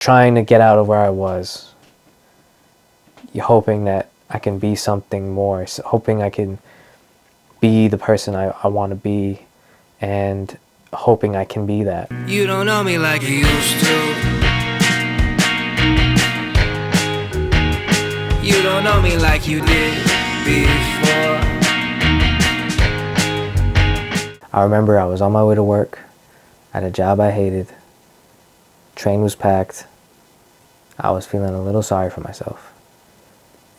trying to get out of where I was, hoping that I can be something more, hoping I can be the person I want to be, and hoping I can be that. You don't know me like you used to. You don't know me like you did before. I remember I was on my way to work at a job I hated. Train was packed. I was feeling a little sorry for myself.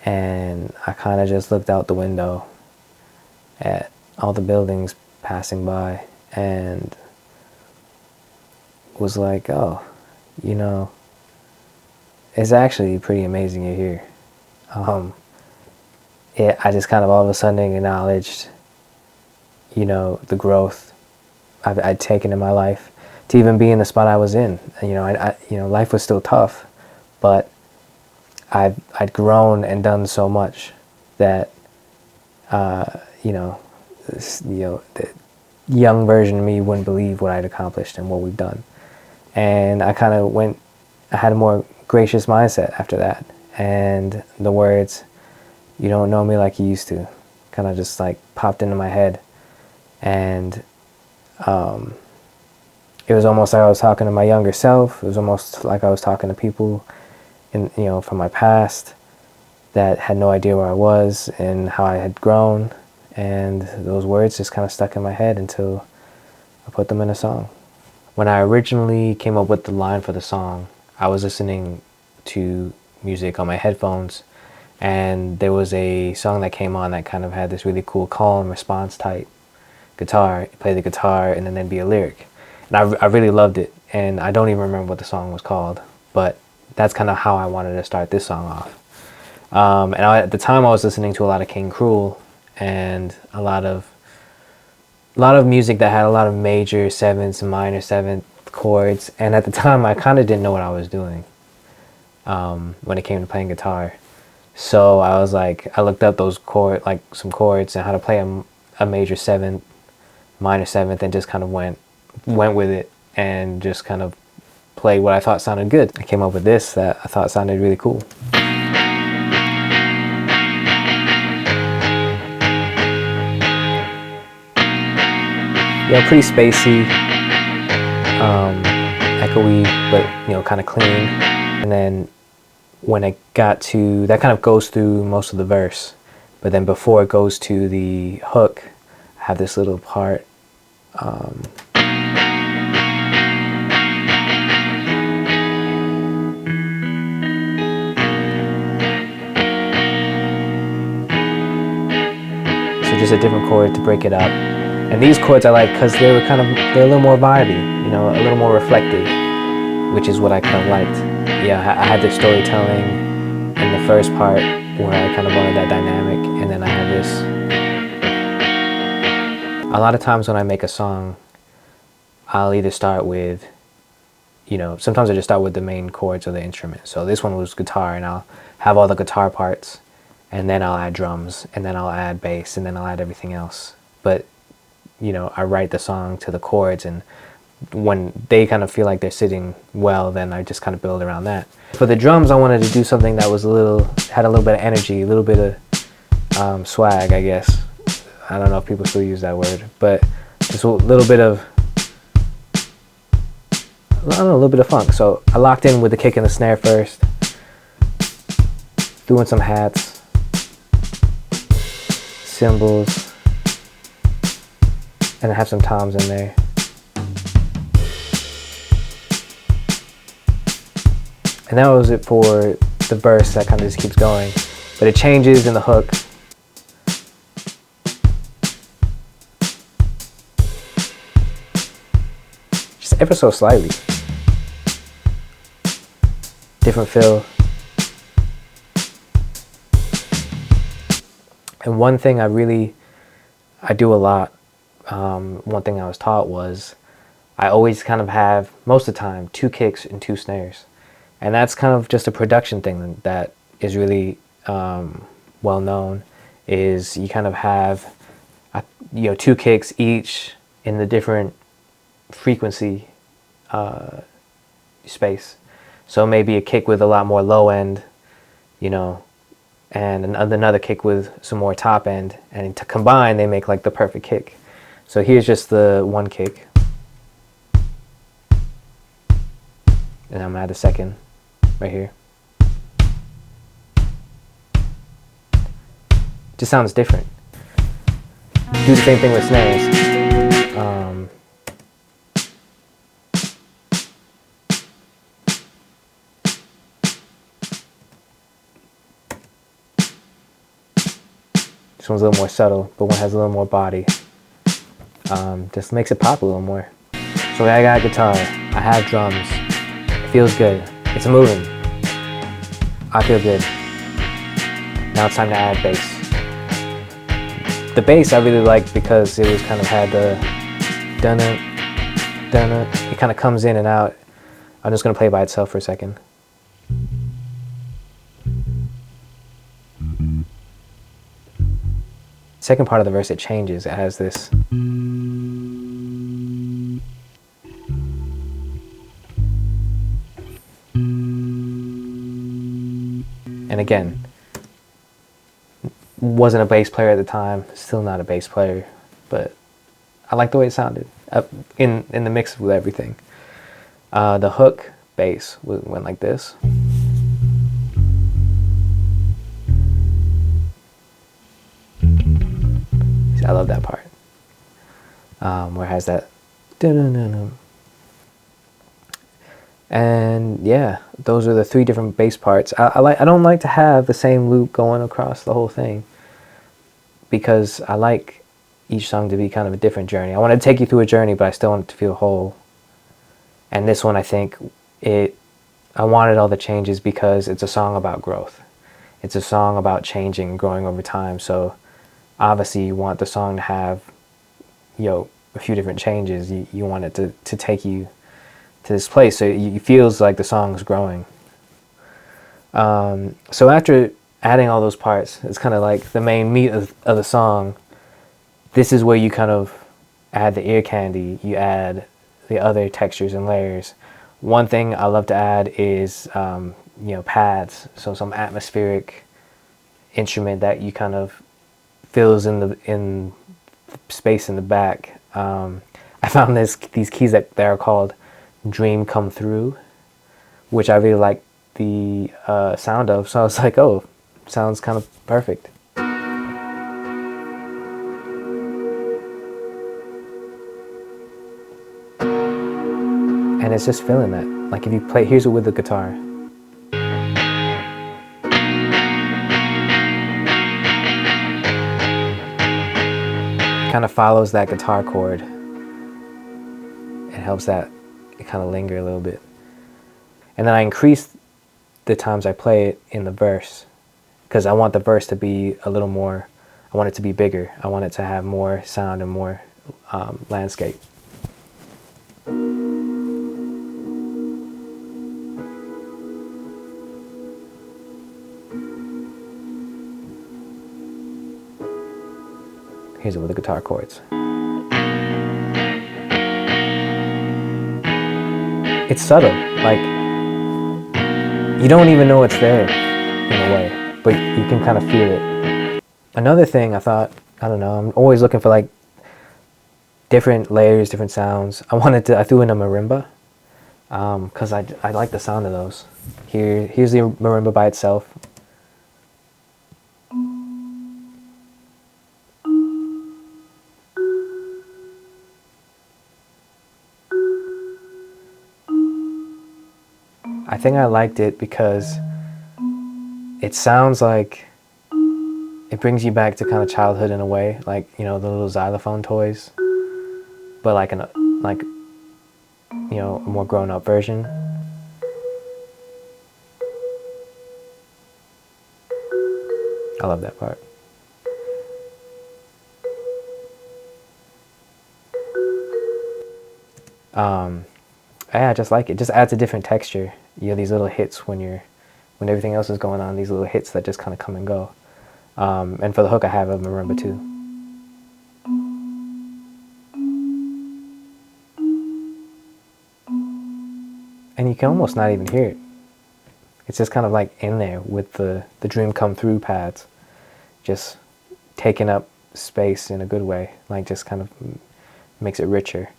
And I kind of just looked out the window at all the buildings passing by and was like, oh, you know, it's actually pretty amazing you're here. I just kind of all of a sudden acknowledged, you know, the growth I'd taken in my life to even be in the spot I was in. You know, life was still tough, but I'd grown and done so much that, the young version of me wouldn't believe what I'd accomplished and what we've done. And I had a more gracious mindset after that. And the words, "You don't know me like you used to," kind of just like popped into my head. And it was almost like I was talking to my younger self. It was almost like I was talking to people from my past that had no idea where I was and how I had grown. And those words just kind of stuck in my head until I put them in a song. When I originally came up with the line for the song, I was listening to music on my headphones, and there was a song that came on that kind of had this really cool call and response type guitar. You play the guitar and then there'd be a lyric. And I really loved it, and I don't even remember what the song was called, but that's kind of how I wanted to start this song off. At the time I was listening to a lot of King Cruel and a lot of music that had a lot of major sevenths and minor seventh chords, and at the time I kind of didn't know what I was doing when it came to playing guitar. So I was like, I looked up those some chords and how to play a major seventh, minor seventh, and just kind of went with it and just kind of played what I thought sounded good. I came up with this that I thought sounded really cool. Pretty spacey, echoey, but kind of clean. And then when it got to that, kind of goes through most of the verse, but then before it goes to the hook, I have this little part. So just a different chord to break it up. And these chords I like because they're a little more vibey, a little more reflective, which is what I kind of liked. Yeah, I had the storytelling in the first part where I kind of wanted that dynamic, and then I have this. A lot of times when I make a song, I'll either start with, sometimes I just start with the main chords of the instrument. So this one was guitar, and I'll have all the guitar parts, and then I'll add drums, and then I'll add bass, and then I'll add everything else. But I write the song to the chords, and when they kind of feel like they're sitting well, then I just kind of build around that. For the drums, I wanted to do something that was had a little bit of energy, a little bit of swag, I guess. I don't know if people still use that word, but just a little bit of, a little bit of funk. So I locked in with the kick and the snare first, threw in some hats, cymbals, and I have some toms in there. And that was it for the verse that kind of just keeps going. But it changes in the hook. Just ever so slightly. Different feel. And one thing I do a lot, one thing I was taught was I always kind of have, most of the time, 2 kicks and 2 snares. And that's kind of just a production thing that is really well known, is you kind of have 2 kicks each in the different frequency space. So maybe a kick with a lot more low end, you know, and another kick with some more top end, and to combine they make like the perfect kick. So here's just the one kick, and I'm gonna add a second right here. Just sounds different. Do the same thing with snares. This one's a little more subtle, but one has a little more body. Just makes it pop a little more. So I got guitar, I have drums, it feels good, it's moving, I feel good. Now it's time to add bass. The bass I really like because it was kind of had the dun-dun, dun-dun. It kind of comes in and out. I'm just gonna play it by itself for a second. Second part of the verse, it changes. It has this. And again, wasn't a bass player at the time, still not a bass player, but I like the way it sounded in the mix with everything. The hook bass went like this. I love that part. Where it has that. And yeah, those are the three different bass parts. I don't like to have the same loop going across the whole thing, because I like each song to be kind of a different journey. I want to take you through a journey, but I still want it to feel whole. And this one, I think I wanted all the changes because it's a song about growth. It's a song about changing and growing over time. So obviously you want the song to have, a few different changes. You want it to take you to this place, so it feels like the song's growing. So after adding all those parts, it's kind of like the main meat of the song. This is where you kind of add the ear candy, you add the other textures and layers. One thing I love to add is pads, so some atmospheric instrument that you kind of fills in the space in the back. I found these keys that are called Dream Come Through, which I really like the sound of, so I was like, oh, sounds kind of perfect. And it's just feeling that. Like if you play, here's it with the guitar. It kind of follows that guitar chord. It helps that it kind of linger a little bit. And then I increase the times I play it in the verse, because I want the verse to be a little more, I want it to be bigger. I want it to have more sound and more landscape. Here's it with the guitar chords. It's subtle, like you don't even know it's there in a way, but you can kind of feel it. Another thing I thought, I don't know, I'm always looking for like different layers, different sounds. I threw in a marimba, because I like the sound of those. Here's the marimba by itself. I think I liked it because it sounds like it brings you back to kind of childhood in a way, like, the little xylophone toys, but like a more grown-up version. I love that part. Yeah, I just like it. It just adds a different texture. These little hits when everything else is going on, these little hits that just kind of come and go. And for the hook, I have a marimba too. And you can almost not even hear it. It's just kind of like in there with the dream come through pads, just taking up space in a good way, like just kind of makes it richer.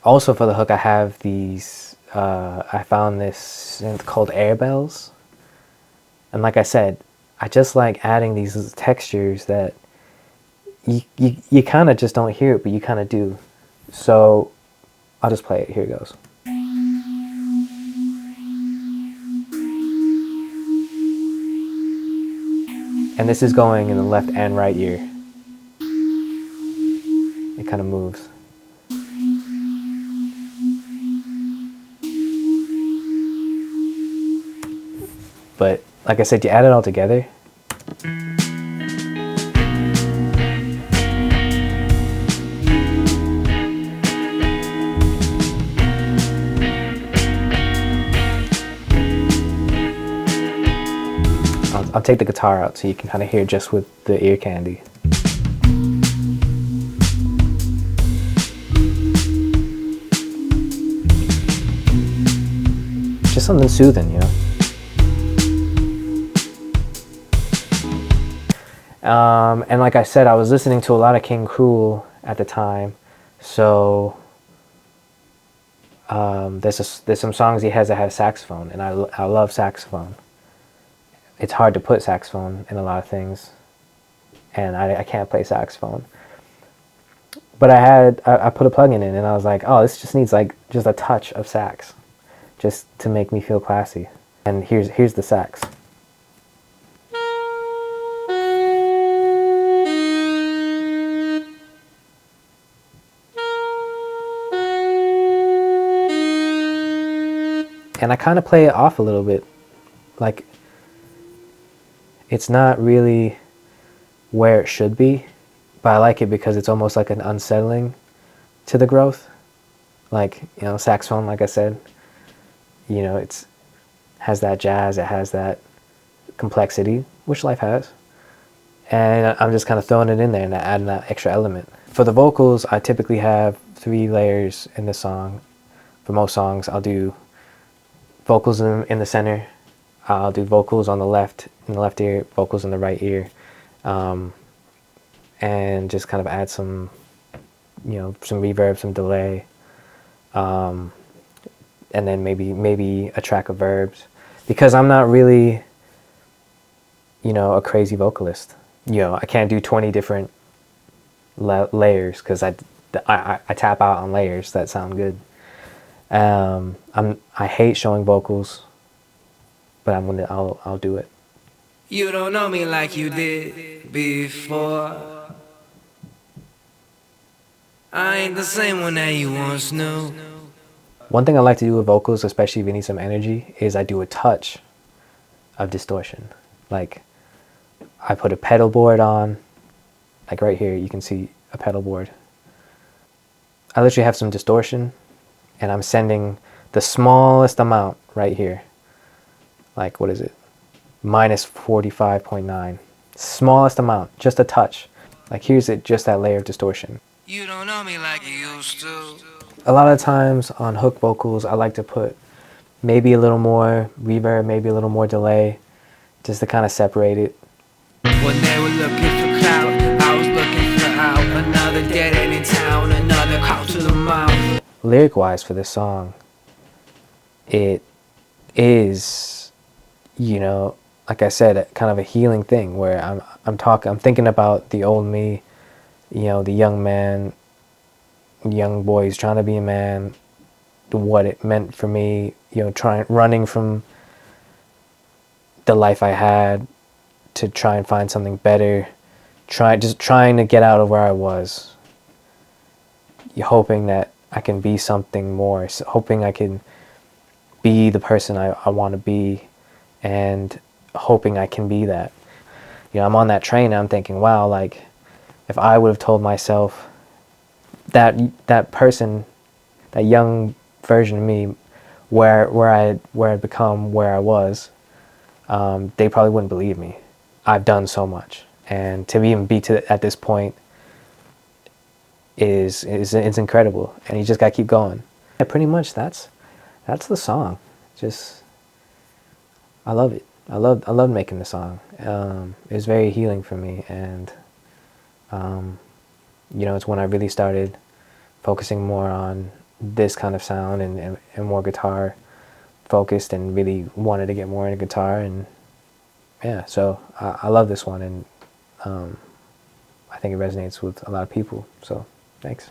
Also for the hook, I have these, I found this synth called Air Bells. And like I said, I just like adding these textures that you kind of just don't hear it, but you kind of do. So I'll just play it. Here it goes. And this is going in the left and right ear. It kind of moves. But like I said, you add it all together. I'll take the guitar out so you can kind of hear just with the ear candy. Just something soothing, you know? And like I said, I was listening to a lot of King Cruel at the time, so there's some songs he has that have saxophone, and I love saxophone. It's hard to put saxophone in a lot of things, and I can't play saxophone. But I put a plugin in, and I was like, oh, this just needs like just a touch of sax, just to make me feel classy. And here's the sax. And I kind of play it off a little bit, like it's not really where it should be, but I like it because it's almost like an unsettling to the growth. Like, you know, saxophone, like I said, you know, it's has that jazz, it has that complexity, which life has. And I'm just kind of throwing it in there and adding that extra element. For the vocals, I typically have 3 layers in the song. For most songs, I'll do vocals in the center, I'll do vocals on the left, in the left ear, vocals in the right ear, and just kind of add some, you know, some reverb, some delay, and then maybe a track of verbs, because I'm not really, you know, a crazy vocalist. You know, I can't do 20 different layers because I tap out on layers that sound good. I hate showing vocals, but I'll do it. You don't know me like you did before. I ain't the same one that you once knew. One thing I like to do with vocals, especially if you need some energy, is I do a touch of distortion. Like, I put a pedal board on, like right here, you can see a pedal board. I literally have some distortion, and I'm sending the smallest amount right here. Like, what is it? Minus 45.9. Smallest amount, just a touch. Like, here's it, just that layer of distortion. You don't know me like you used to. A lot of times on hook vocals, I like to put maybe a little more reverb, maybe a little more delay, just to kind of separate it. When they were looking for clout, I was looking for out. Another dead end in town, another call to the mouth. Lyric-wise for this song, it is, you know, like I said, kind of a healing thing where I'm thinking about the old me, you know, the young man, young boys trying to be a man, what it meant for me, you know, running from the life I had to try and find something better, just trying to get out of where I was. You're hoping that I can be something more, hoping I can be the person I want to be, and hoping I can be that. You know, I'm on that train and I'm thinking, wow, like, if I would have told myself that person, that young version of me, where I'd become, where I was, they probably wouldn't believe me. I've done so much, and to even be at this point is incredible, and you just gotta keep going. Yeah, pretty much that's the song. Just I love it. I love making the song. It was very healing for me, and you know, it's when I really started focusing more on this kind of sound and more guitar focused, and really wanted to get more into guitar. And yeah, so I love this one, and I think it resonates with a lot of people. So thanks.